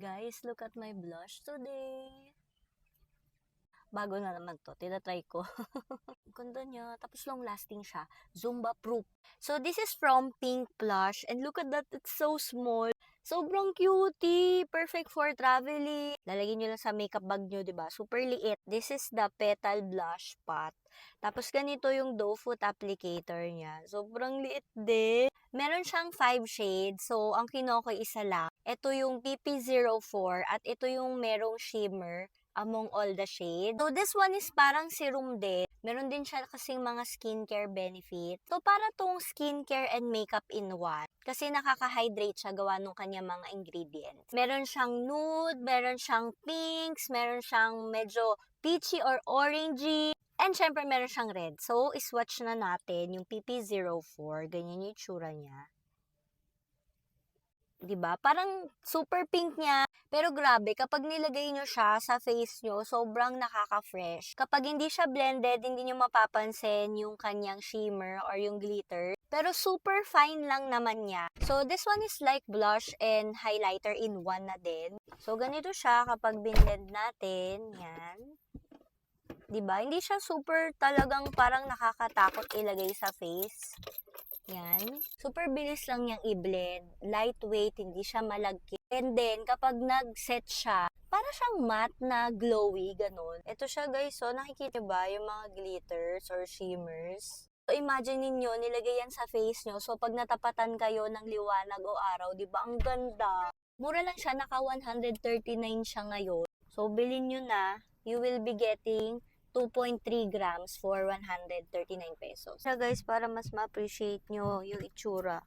Guys, look at my blush today. Bago na naman to, tinatry ko. Ganda niya, tapos long lasting siya. Zumba proof. So this is from Pink Blush and look at that, it's so small. Sobrang cutie, perfect for traveling. Lalagyan nyo lang sa makeup bag nyo, 'di ba? Super liit. This is the Petal Blush Pot. Tapos ganito yung doe foot applicator niya. Sobrang liit din. Meron siyang 5 shades. So, ang kinuha ko isa lang. Ito yung PP04 at ito yung merong shimmer among all the shades. So, this one is parang serum din. Meron din siya kasing mga skincare benefit. So, para tong skincare and makeup in one. Kasi nakaka-hydrate siya gawa nung kanya mga ingredients. Meron siyang nude, meron siyang pinks, meron siyang medyo peachy or orangey. And syempre meron siyang red. So, iswatch na natin yung PP04. Ganyan yung itsura niya. 'Di ba? Parang super pink niya. Pero grabe, kapag nilagay nyo siya sa face nyo, sobrang nakaka-fresh. Kapag hindi siya blended, hindi nyo mapapansin yung kanyang shimmer or yung glitter. Pero super fine lang naman niya. So, this one is like blush and highlighter in one na din. So, ganito siya kapag binlend natin. Yan. 'Di ba? Hindi siya super talagang parang nakakatakot ilagay sa face. Yan. Super bilis lang niyang i-blend. Lightweight, hindi siya malagkit. And then, kapag nag-set siya, para siyang matte na glowy, ganun. Ito siya guys, so nakikita ba yung mga glitters or shimmers? So, imagine ninyo, nilagay yan sa face nyo. So, pag natapatan kayo ng liwanag o araw, di ba? Ang ganda. Mura lang siya, naka 139 siya ngayon. So, bilhin nyo na. You will be getting 2.3 grams for 139 pesos. So guys, para mas ma-appreciate nyo yung itsura.